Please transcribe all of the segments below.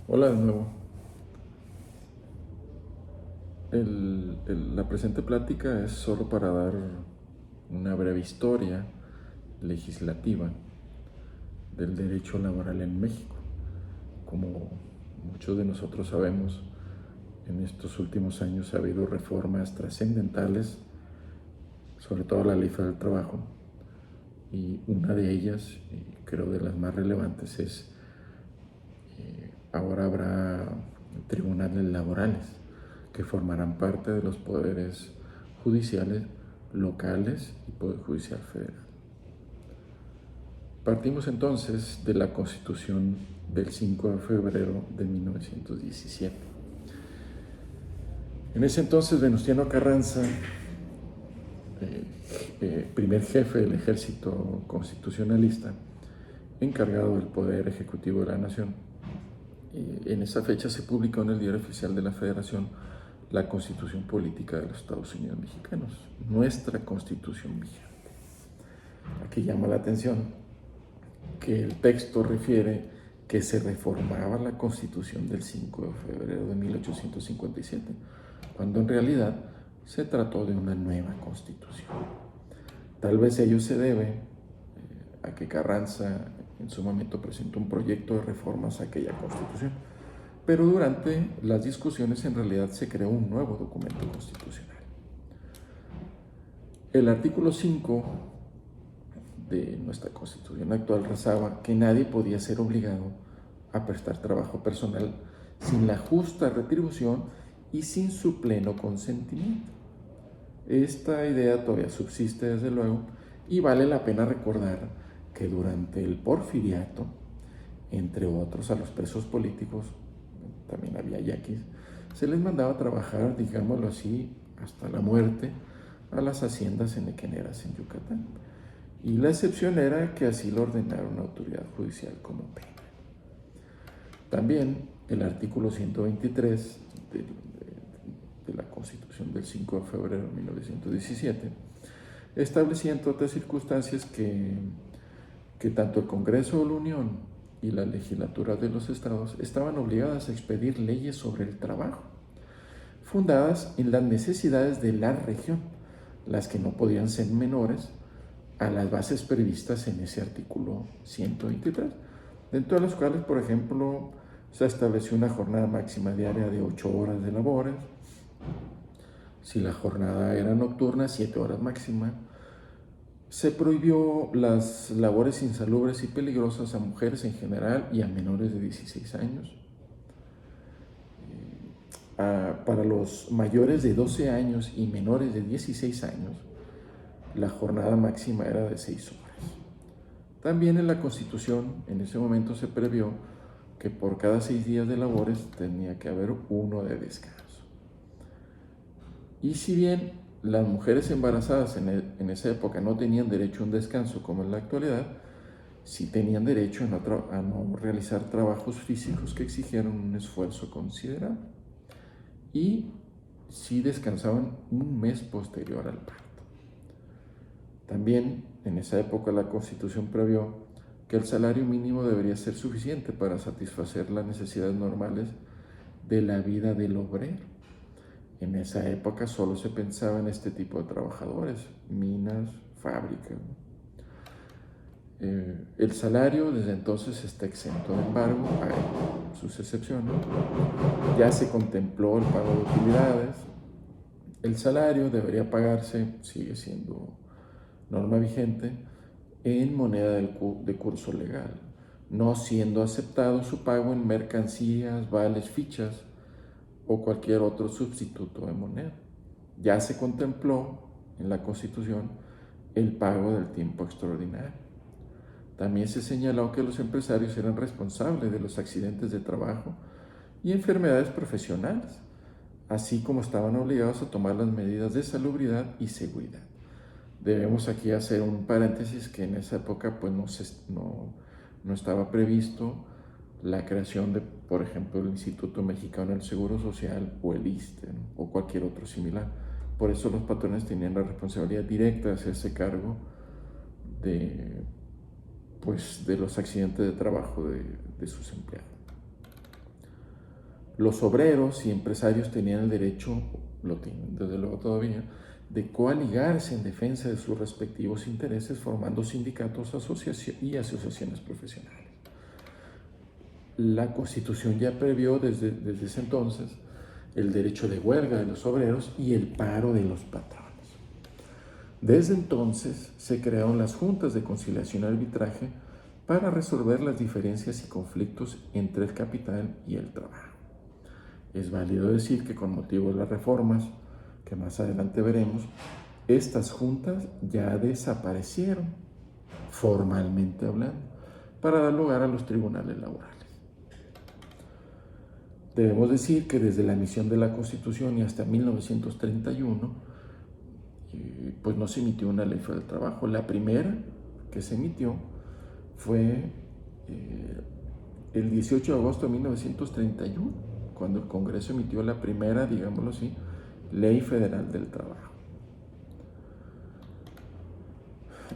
Hola de nuevo. La presente plática es solo para dar una breve historia legislativa del derecho laboral en México. Como muchos de nosotros sabemos, en estos últimos años ha habido reformas trascendentales, sobre todo la Ley Federal del Trabajo, y una de ellas, y creo de las más relevantes, es ahora habrá tribunales laborales que formarán parte de los poderes judiciales locales y Poder Judicial Federal. Partimos entonces de la Constitución del 5 de febrero de 1917. En ese entonces Venustiano Carranza, primer jefe del ejército constitucionalista, encargado del poder ejecutivo de la nación, en esa fecha se publicó en el Diario Oficial de la Federación la Constitución Política de los Estados Unidos Mexicanos, nuestra Constitución vigente. Aquí llama la atención que el texto refiere que se reformaba la Constitución del 5 de febrero de 1857, cuando en realidad se trató de una nueva Constitución. Tal vez ello se debe a que Carranza en su momento presentó un proyecto de reformas a aquella Constitución, pero durante las discusiones en realidad se creó un nuevo documento constitucional. El artículo 5 de nuestra Constitución actual rezaba que nadie podía ser obligado a prestar trabajo personal sin la justa retribución y sin su pleno consentimiento. Esta idea todavía subsiste desde luego y vale la pena recordar que durante el Porfiriato, entre otros a los presos políticos, también había yaquis, se les mandaba a trabajar, digámoslo así, hasta la muerte a las haciendas enequeneras en Yucatán. Y la excepción era que así lo ordenara una autoridad judicial como pena. También el artículo 123 de la Constitución del 5 de febrero de 1917 establecía, entre otras circunstancias, que tanto el Congreso de la Unión y las legislaturas de los estados estaban obligadas a expedir leyes sobre el trabajo, fundadas en las necesidades de la región, las que no podían ser menores a las bases previstas en ese artículo 123, dentro de las cuales, por ejemplo, se estableció una jornada máxima diaria de 8 horas de labores. Si la jornada era nocturna, 7 horas máxima. Se prohibió las labores insalubres y peligrosas a mujeres en general y a menores de 16 años. Para los mayores de 12 años y menores de 16 años, la jornada máxima era de 6 horas. También en la Constitución, en ese momento se previó que por cada 6 días de labores tenía que haber uno de descanso. Y si bien las mujeres embarazadas en esa época no tenían derecho a un descanso como en la actualidad, sí tenían derecho a no realizar trabajos físicos que exigieran un esfuerzo considerable. Y sí descansaban un mes posterior al parto. También en esa época la Constitución previó que el salario mínimo debería ser suficiente para satisfacer las necesidades normales de la vida del obrero. En esa época solo se pensaba en este tipo de trabajadores, minas, fábricas. El salario desde entonces está exento de embargo, hay sus excepciones. Ya se contempló el pago de utilidades. El salario debería pagarse, sigue siendo norma vigente, en moneda de curso legal, no siendo aceptado su pago en mercancías, vales, fichas o cualquier otro sustituto de moneda. Ya se contempló en la Constitución el pago del tiempo extraordinario. También se señaló que los empresarios eran responsables de los accidentes de trabajo y enfermedades profesionales, así como estaban obligados a tomar las medidas de salubridad y seguridad. Debemos aquí hacer un paréntesis que en esa época pues no estaba previsto la creación de, por ejemplo, el Instituto Mexicano del Seguro Social o el ISSSTE, ¿no? O cualquier otro similar. Por eso los patrones tenían la responsabilidad directa de hacerse cargo de, pues, de los accidentes de trabajo de sus empleados. Los obreros y empresarios tenían el derecho, lo tienen desde luego todavía, de coaligarse en defensa de sus respectivos intereses formando sindicatos y asociaciones profesionales. La Constitución ya previó desde ese entonces el derecho de huelga de los obreros y el paro de los patrones. Desde entonces se crearon las juntas de conciliación y arbitraje para resolver las diferencias y conflictos entre el capital y el trabajo. Es válido decir que con motivo de las reformas, que más adelante veremos, estas juntas ya desaparecieron, formalmente hablando, para dar lugar a los tribunales laborales. Debemos decir que desde la emisión de la Constitución y hasta 1931, pues no se emitió una ley federal del trabajo. La primera que se emitió fue el 18 de agosto de 1931, cuando el Congreso emitió la primera, digámoslo así, Ley Federal del Trabajo.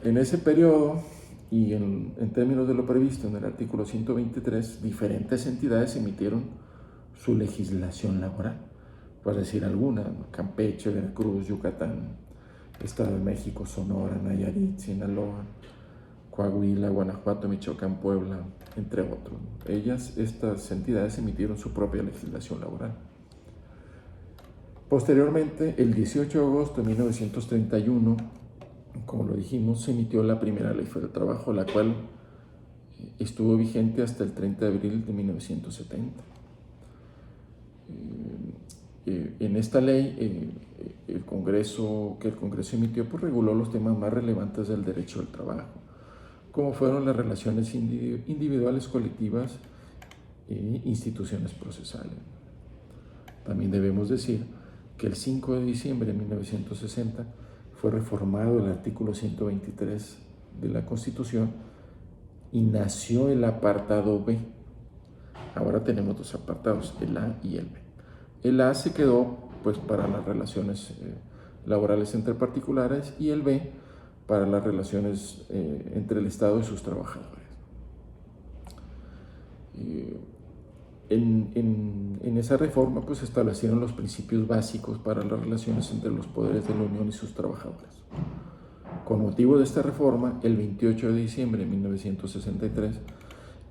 En ese periodo, y en términos de lo previsto en el artículo 123, diferentes entidades emitieron su legislación laboral, por decir alguna: Campeche, Veracruz, Yucatán, Estado de México, Sonora, Nayarit, Sinaloa, Coahuila, Guanajuato, Michoacán, Puebla, entre otros. Estas entidades emitieron su propia legislación laboral. Posteriormente, el 18 de agosto de 1931, como lo dijimos, se emitió la primera Ley Federal del Trabajo, la cual estuvo vigente hasta el 30 de abril de 1970. En esta ley, el Congreso emitió, pues reguló los temas más relevantes del derecho del trabajo, como fueron las relaciones individuales, colectivas e instituciones procesales. También debemos decir que el 5 de diciembre de 1960 fue reformado el artículo 123 de la Constitución y nació el apartado B. Ahora tenemos dos apartados, el A y el B. El A se quedó pues para las relaciones laborales entre particulares y el B para las relaciones entre el Estado y sus trabajadores. En esa reforma pues se establecieron los principios básicos para las relaciones entre los poderes de la Unión y sus trabajadores. Con motivo de esta reforma, el 28 de diciembre de 1963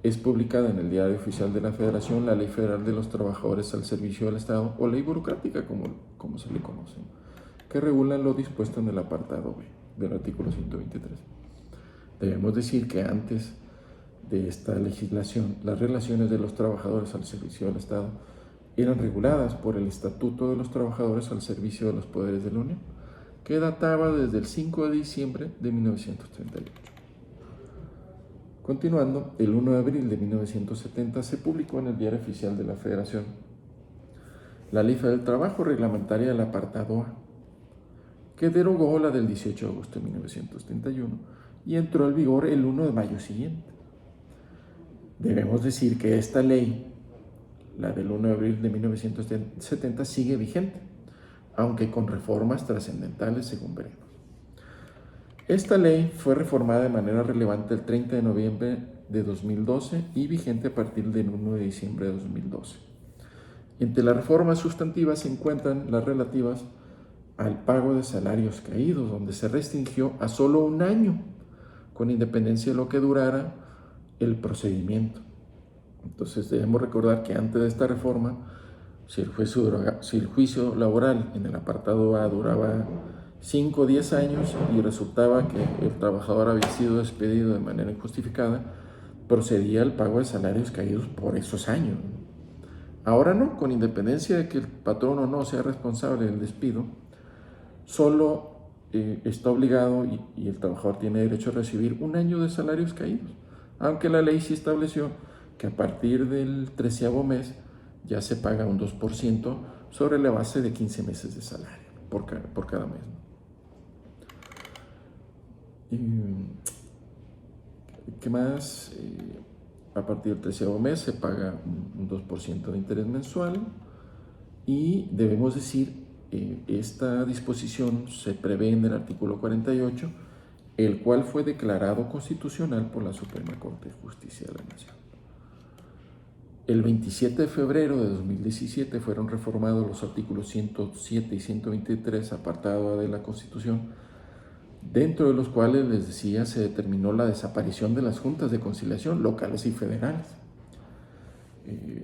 es publicada en el Diario Oficial de la Federación la Ley Federal de los Trabajadores al Servicio del Estado, o Ley Burocrática, como se le conoce, que regula lo dispuesto en el apartado B del artículo 123. Debemos decir que antes de esta legislación, las relaciones de los trabajadores al servicio del Estado eran reguladas por el Estatuto de los Trabajadores al Servicio de los Poderes de la Unión, que databa desde el 5 de diciembre de 1938. Continuando, el 1 de abril de 1970 se publicó en el Diario Oficial de la Federación la Ley Federal del Trabajo reglamentaria del apartado A, que derogó la del 18 de agosto de 1931 y entró en vigor el 1 de mayo siguiente. Debemos decir que esta ley, la del 1 de abril de 1970, sigue vigente, aunque con reformas trascendentales, según veremos. Esta ley fue reformada de manera relevante el 30 de noviembre de 2012 y vigente a partir del 1 de diciembre de 2012. Entre las reformas sustantivas se encuentran las relativas al pago de salarios caídos, donde se restringió a solo un año, con independencia de lo que durara el procedimiento. Entonces debemos recordar que antes de esta reforma, si el juicio laboral en el apartado A duraba 5 o 10 años y resultaba que el trabajador había sido despedido de manera injustificada, procedía al pago de salarios caídos por esos años. Ahora no, con independencia de que el patrón o no sea responsable del despido, solo está obligado y el trabajador tiene derecho a recibir un año de salarios caídos, aunque la ley sí estableció que a partir del 13º mes ya se paga un 2% sobre la base de 15 meses de salario por cada mes. ¿Qué más? A partir del 13º mes se paga un 2% de interés mensual y debemos decir, esta disposición se prevé en el artículo 48, el cual fue declarado constitucional por la Suprema Corte de Justicia de la Nación. El 27 de febrero de 2017 fueron reformados los artículos 107 y 123, apartado A de la Constitución, dentro de los cuales, les decía, se determinó la desaparición de las juntas de conciliación locales y federales,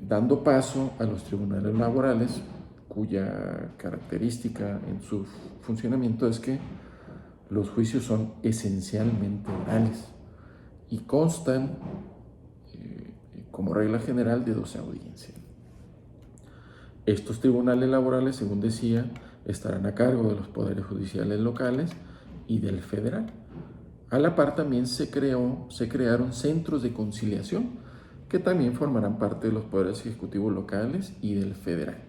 dando paso a los tribunales laborales, cuya característica en su funcionamiento es que los juicios son esencialmente orales y constan, como regla general, de 12 audiencias. Estos tribunales laborales, según decía, estarán a cargo de los poderes judiciales locales y del federal. A la par también se crearon centros de conciliación que también formarán parte de los poderes ejecutivos locales y del federal,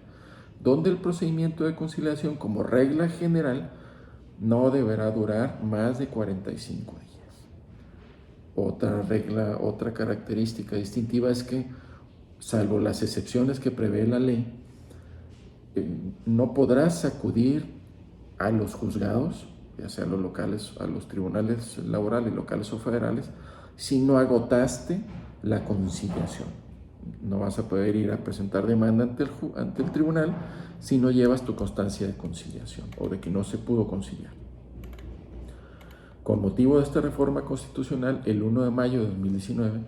donde el procedimiento de conciliación, como regla general, no deberá durar más de 45 días. Otra característica distintiva es que, salvo las excepciones que prevé la ley, no podrás acudir a los juzgados, ya sea a los locales, a los tribunales laborales, locales o federales, si no agotaste la conciliación. No vas a poder ir a presentar demanda ante el tribunal si no llevas tu constancia de conciliación o de que no se pudo conciliar. Con motivo de esta reforma constitucional, el 1 de mayo de 2019,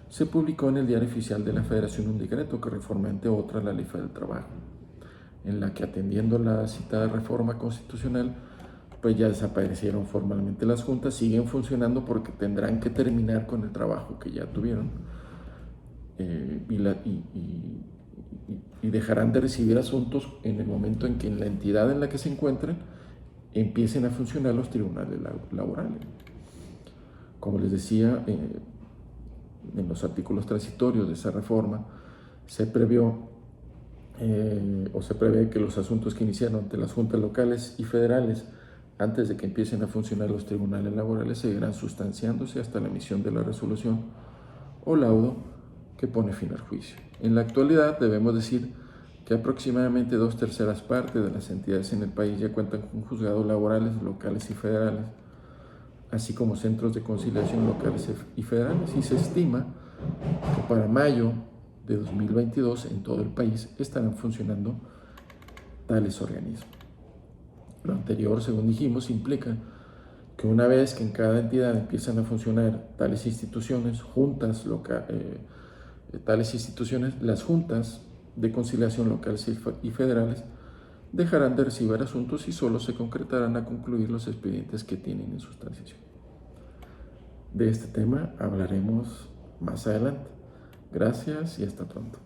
se publicó en el Diario Oficial de la Federación un decreto que reforma, entre otras, la Ley Federal del Trabajo, en la que, atendiendo la citada reforma constitucional, pues ya desaparecieron formalmente las juntas, siguen funcionando porque tendrán que terminar con el trabajo que ya tuvieron, y dejarán de recibir asuntos en el momento en que en la entidad en la que se encuentren empiecen a funcionar los tribunales laborales. Como les decía, en los artículos transitorios de esa reforma se prevé que los asuntos que iniciaron ante las juntas locales y federales antes de que empiecen a funcionar los tribunales laborales seguirán sustanciándose hasta la emisión de la resolución o laudo que pone fin al juicio. En la actualidad debemos decir que aproximadamente 2/3 partes de las entidades en el país ya cuentan con juzgados laborales locales y federales, así como centros de conciliación locales y federales, y se estima que para mayo de 2022 en todo el país estarán funcionando tales organismos. Lo anterior, según dijimos, implica que una vez que en cada entidad empiezan a funcionar tales instituciones, las juntas de conciliación locales y federales dejarán de recibir asuntos y solo se concretarán a concluir los expedientes que tienen en sustanciación. De este tema hablaremos más adelante. Gracias y hasta pronto.